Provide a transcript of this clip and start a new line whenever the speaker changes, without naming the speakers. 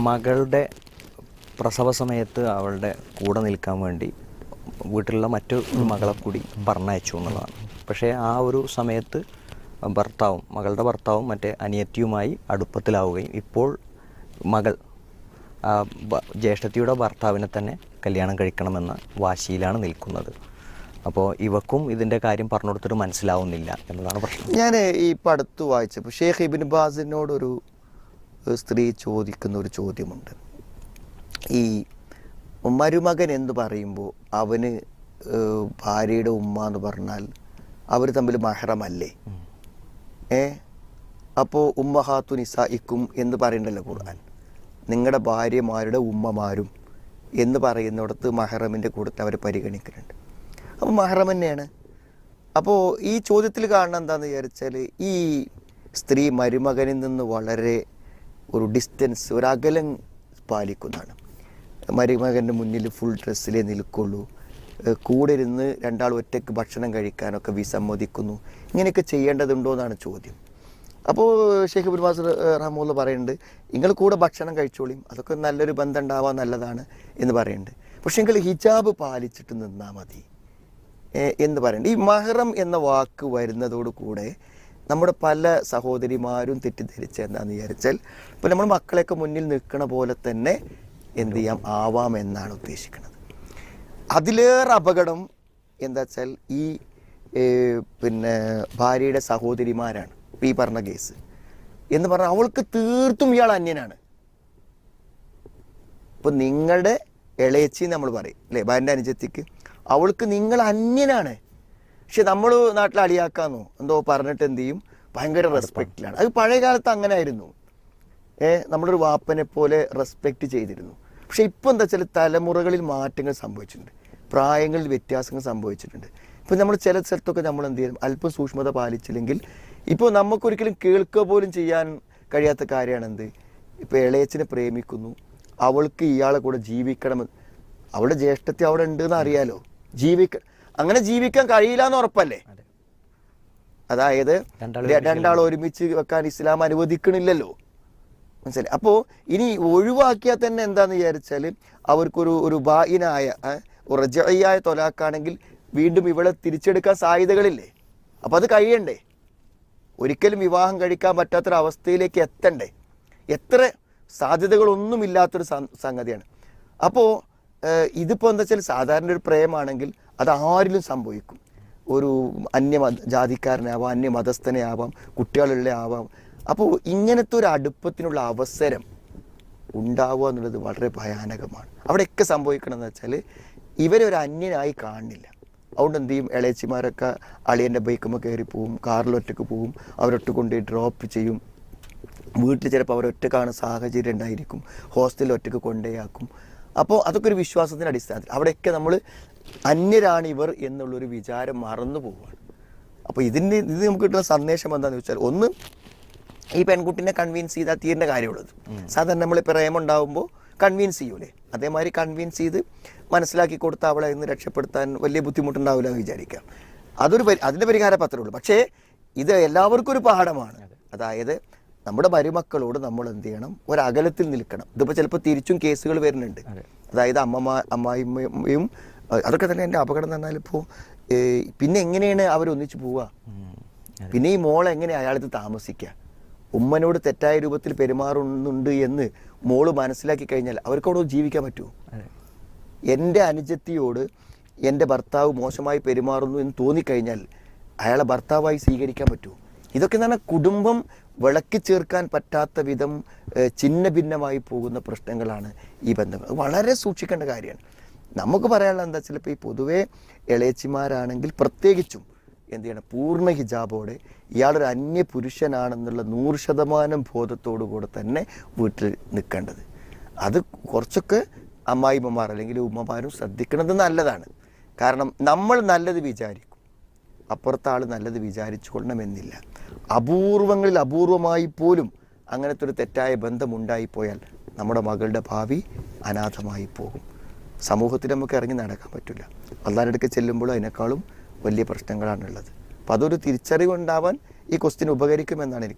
മകളുടെ പ്രസവ സമയത്ത് അവളുടെ കൂടെ നിൽക്കാൻ വേണ്ടി വീട്ടിലുള്ള മറ്റൊരു മകളെ കൂടി പറഞ്ഞയച്ചു എന്നുള്ളതാണ്. പക്ഷേ ആ ഒരു സമയത്ത് മകളുടെ ഭർത്താവും മറ്റേ അനിയത്തിയുമായി അടുപ്പത്തിലാവുകയും ഇപ്പോൾ മകൾ ജ്യേഷ്ഠത്തിയുടെ ഭർത്താവിനെ തന്നെ കല്യാണം കഴിക്കണമെന്ന വാശിയിലാണ് നിൽക്കുന്നത്. അപ്പോൾ ഇവക്കും ഇതിൻ്റെ കാര്യം പറഞ്ഞു കൊടുത്തിട്ട് മനസ്സിലാവുന്നില്ല എന്നതാണ് പ്രശ്നം.
ഞാൻ ഈ അടുത്ത് വായിച്ചപ്പോൾ ഷെയ്ഖ് ഇബ്നു ബാസിനോടൊരു സ്ത്രീ ചോദിക്കുന്ന ഒരു ചോദ്യമുണ്ട്. ഈ മരുമകൻ എന്ന് പറയുമ്പോൾ അവന് ഭാര്യയുടെ ഉമ്മ എന്ന് പറഞ്ഞാൽ അവർ തമ്മിൽ മഹ്റമല്ലേ? അപ്പോൾ ഉമ്മഹാത്തു നിസാഇക്കും എന്ന് പറയണ്ടല്ലോ ഖുർആൻ. നിങ്ങളുടെ ഭാര്യമാരുടെ ഉമ്മമാരും എന്ന് പറയുന്നിടത്ത് മഹ്റമിൻ്റെ കൂട്ടത്തിൽ അവർ പരിഗണിക്കുന്നുണ്ട്. അപ്പോൾ മഹ്റം തന്നെയാണ്. അപ്പോൾ ഈ ചോദ്യത്തിൽ കാണുന്നത് എന്താണെന്ന് വിചാരിച്ചാൽ ഈ സ്ത്രീ മരുമകനിൽ നിന്ന് വളരെ ഒരു ഡിസ്റ്റൻസ്, ഒരു അകലം പാലിക്കുന്നതാണ്. മരുമകൻ്റെ മുന്നിൽ ഫുൾ ഡ്രസ്സിലേ നിൽക്കുള്ളൂ, കൂടെ ഇരുന്ന് രണ്ടാൾ ഒറ്റയ്ക്ക് ഭക്ഷണം കഴിക്കാനൊക്കെ വിസമ്മതിക്കുന്നു. ഇങ്ങനെയൊക്കെ ചെയ്യേണ്ടതുണ്ടോ എന്നാണ് ചോദ്യം. അപ്പോൾ ഷെയ്ഖ് ഇബ്നു ബാസ് റഹ്മത്തുള്ളാഹി പറയുന്നുണ്ട്, നിങ്ങൾ കൂടെ ഭക്ഷണം കഴിച്ചോളിയും, അതൊക്കെ നല്ലൊരു ബന്ധം ഉണ്ടാവാൻ നല്ലതാണ് എന്ന് പറയുന്നുണ്ട്. പക്ഷേ നിങ്ങൾ ഹിജാബ് പാലിച്ചിട്ട് നിന്നാൽ മതി എന്ന് പറയുന്നുണ്ട്. ഈ മഹ്റം എന്ന വാക്ക് വരുന്നതോടുകൂടെ നമ്മുടെ പല സഹോദരിമാരും തെറ്റിദ്ധരിച്ച എന്താണെന്ന് വിചാരിച്ചാൽ ഇപ്പോൾ നമ്മൾ മക്കളെയൊക്കെ മുന്നിൽ നിൽക്കണ പോലെ തന്നെ എന്ത് ചെയ്യാം ആവാം എന്നാണ് ഉദ്ദേശിക്കുന്നത്. അതിലേറെ അപകടം എന്താ വെച്ചാൽ ഈ ഭാര്യയുടെ സഹോദരിമാരാണ്. ഈ പറഞ്ഞ കേസ് എന്ന് പറഞ്ഞാൽ അവൾക്ക് തീർത്തും ഇയാൾ അന്യനാണ്. ഇപ്പം നിങ്ങളുടെ ഇളയച്ചി നമ്മൾ പറയും അല്ലേ, ഭാര്യൻ്റെ അനുജത്തിക്ക്, അവൾക്ക് നിങ്ങൾ അന്യനാണ്. പക്ഷെ നമ്മൾ നാട്ടിൽ അളിയാക്കാന്നോ എന്തോ പറഞ്ഞിട്ട് എന്ത് ചെയ്യും, ഭയങ്കര റെസ്പെക്റ്റിലാണ്. അത് പഴയ കാലത്ത് അങ്ങനെ ആയിരുന്നു. നമ്മളൊരു വാപ്പനെ പോലെ റെസ്പെക്റ്റ് ചെയ്തിരുന്നു. പക്ഷെ ഇപ്പോൾ എന്താ വെച്ചാൽ തലമുറകളിൽ മാറ്റങ്ങൾ സംഭവിച്ചിട്ടുണ്ട്, പ്രായങ്ങളിൽ വ്യത്യാസങ്ങൾ സംഭവിച്ചിട്ടുണ്ട്. ഇപ്പം നമ്മൾ ചില സ്ഥലത്തൊക്കെ നമ്മൾ എന്ത് ചെയ്യും, അല്പം സൂക്ഷ്മത പാലിച്ചില്ലെങ്കിൽ ഇപ്പോൾ നമുക്കൊരിക്കലും കേൾക്കുക പോലും ചെയ്യാൻ കഴിയാത്ത കാര്യമാണ് എന്ത്, ഇപ്പോൾ ഇളയച്ചനെ പ്രേമിക്കുന്നു, അവൾക്ക് ഇയാളെ കൂടെ ജീവിക്കണമെന്ന്, അവളുടെ ജ്യേഷ്ഠത്തെ അവിടെ ഉണ്ടെന്ന് അറിയാലോ, അങ്ങനെ ജീവിക്കാൻ കഴിയില്ല എന്ന് ഉറപ്പല്ലേ? അതായത് രണ്ടാൾ ഒരുമിച്ച് വെക്കാൻ ഇസ്ലാം അനുവദിക്കണില്ലല്ലോ, മനസ്സിലായി? അപ്പോൾ ഇനി ഒഴിവാക്കിയാൽ തന്നെ എന്താന്ന് വിചാരിച്ചാൽ അവർക്കൊരു ബായിനായ റജഈയായ തൊലാക്കാണെങ്കിൽ വീണ്ടും ഇവളെ തിരിച്ചെടുക്കാൻ സാധ്യതകളില്ലേ? അപ്പോൾ അത് കഴിയണ്ടേ? ഒരിക്കലും വിവാഹം കഴിക്കാൻ പറ്റാത്തൊരവസ്ഥയിലേക്ക് എത്തണ്ടേ? എത്ര സാധ്യതകളൊന്നുമില്ലാത്തൊരു സംഗതിയാണ്. അപ്പോൾ ഇതിപ്പോൾ എന്താ വെച്ചാൽ സാധാരണ ഒരു പ്രേമാണെങ്കിൽ അത് ആരിലും സംഭവിക്കും. ഒരു ജാതിക്കാരനാവാം, അന്യമതസ്ഥനെ ആവാം, കുട്ടികളുള്ള ആവാം. അപ്പോൾ ഇങ്ങനത്തെ ഒരു അടുപ്പത്തിനുള്ള അവസരം ഉണ്ടാവുക എന്നുള്ളത് വളരെ ഭയാനകമാണ്. അവിടെയൊക്കെ സംഭവിക്കണമെന്ന് വെച്ചാൽ ഇവരൊരു അന്യനായി കാണുന്നില്ല. അതുകൊണ്ട് എന്ത് ചെയ്യും, ഇളയച്ചിമാരൊക്കെ അളിയൻ്റെ ബൈക്കുമ്പോൾ കയറി പോവും, കാറിലൊറ്റക്ക് പോവും, അവരൊറ്റ കൊണ്ടുപോയി ഡ്രോപ്പ് ചെയ്യും. വീട്ടിൽ ചിലപ്പോൾ അവരൊറ്റക്കാണ് സാഹചര്യം ഉണ്ടായിരിക്കും, ഹോസ്റ്റലിൽ ഒറ്റക്ക് കൊണ്ടുപോയാക്കും. അപ്പോൾ അതൊക്കെ ഒരു വിശ്വാസത്തിൻ്റെ അടിസ്ഥാനത്തിൽ അവിടെയൊക്കെ നമ്മൾ അന്യരാണ് ഇവർ എന്നുള്ളൊരു വിചാരം മറന്നു പോവുകയാണ്. അപ്പോൾ ഇത് നമുക്ക് കിട്ടുന്ന സന്ദേശം എന്താണെന്ന് വെച്ചാൽ, ഒന്ന്, ഈ പെൺകുട്ടിനെ കൺവിൻസ് ചെയ്താൽ തീരുന്ന കാര്യമുള്ളത്. സാധാരണ നമ്മൾ പ്രേമുണ്ടാകുമ്പോൾ കൺവിൻസ് ചെയ്യൂലേ, അതേമാതിരി കൺവിൻസ് ചെയ്ത് മനസ്സിലാക്കി കൊടുത്താൽ അവളെ ഇന്ന് രക്ഷപ്പെടുത്താൻ വലിയ ബുദ്ധിമുട്ടുണ്ടാവില്ല എന്ന് വിചാരിക്കാം. അതിൻ്റെ പരിഹാര പത്രമേ ഉള്ളൂ. പക്ഷേ ഇത് എല്ലാവർക്കും ഒരു പാഠമാണ്. അതായത് നമ്മുടെ മരുമക്കളോട് നമ്മൾ എന്ത് ചെയ്യണം, ഒരകലത്തിൽ നിൽക്കണം. ഇതിപ്പോൾ ചിലപ്പോൾ തിരിച്ചും കേസുകൾ വരുന്നുണ്ട്. അതായത് അമ്മായിമ്മയും അതൊക്കെ തന്നെ എൻ്റെ അപകടം എന്ന് പറഞ്ഞാൽ ഇപ്പോൾ പിന്നെ എങ്ങനെയാണ് അവരൊന്നിച്ച് പോവുക? പിന്നെ ഈ മോളെ എങ്ങനെ അയാളത് താമസിക്കുക? ഉമ്മനോട് തെറ്റായ രൂപത്തിൽ പെരുമാറുന്നുണ്ട് എന്ന് മോള് മനസ്സിലാക്കി കഴിഞ്ഞാൽ അവർക്കവിടെ ജീവിക്കാൻ പറ്റുമോ? എൻ്റെ അനുജത്തിയോട് എൻ്റെ ഭർത്താവ് മോശമായി പെരുമാറുന്നു എന്ന് തോന്നിക്കഴിഞ്ഞാൽ അയാളെ ഭർത്താവായി സ്വീകരിക്കാൻ പറ്റുമോ? ഇതൊക്കെ എന്ന് പറഞ്ഞാൽ കുടുംബം വിളക്കി ചേർക്കാൻ പറ്റാത്ത വിധം ഛിന്ന ഭിന്നമായി പോകുന്ന പ്രശ്നങ്ങളാണ് ഈ ബന്ധങ്ങൾ. വളരെ സൂക്ഷിക്കേണ്ട കാര്യമാണ്. നമുക്ക് പറയാനുള്ളത് എന്താ വെച്ചാൽ, ഇപ്പോൾ ഈ പൊതുവേ ഇളയച്ചിമാരാണെങ്കിൽ പ്രത്യേകിച്ചും എന്ത് ചെയ്യണം, പൂർണ്ണ ഹിജാബോടെ ഇയാളൊരു അന്യ പുരുഷനാണെന്നുള്ള 100% ബോധത്തോടു കൂടെ തന്നെ വീട്ടിൽ നിൽക്കേണ്ടത്. അത് കുറച്ചൊക്കെ അമ്മായിമ്മമാർ അല്ലെങ്കിൽ ഉമ്മമാരും ശ്രദ്ധിക്കുന്നത് നല്ലതാണ്. കാരണം നമ്മൾ നല്ലത് വിചാരിക്കും, അപ്പുറത്തെ ആൾ നല്ലത് വിചാരിച്ചു കൊള്ളണമെന്നില്ല. അപൂർവങ്ങളിൽ അപൂർവമായി പോലും അങ്ങനത്തെ ഒരു തെറ്റായ ബന്ധമുണ്ടായിപ്പോയാൽ നമ്മുടെ മകളുടെ ഭാവി അനാഥമായി പോകും. സമൂഹത്തിൽ നമുക്ക് ഇറങ്ങി നടക്കാൻ പറ്റില്ല. അള്ളാഹുവിൻ്റെ അടുക്കൽ ചെല്ലുമ്പോഴും അതിനേക്കാളും വലിയ പ്രശ്നങ്ങളാണുള്ളത്. അപ്പോൾ അതൊരു തിരിച്ചറിവുണ്ടാവാൻ ഈ ക്വസ്റ്റ്യൻ ഉപകരിക്കുമെന്നാണ് എനിക്ക്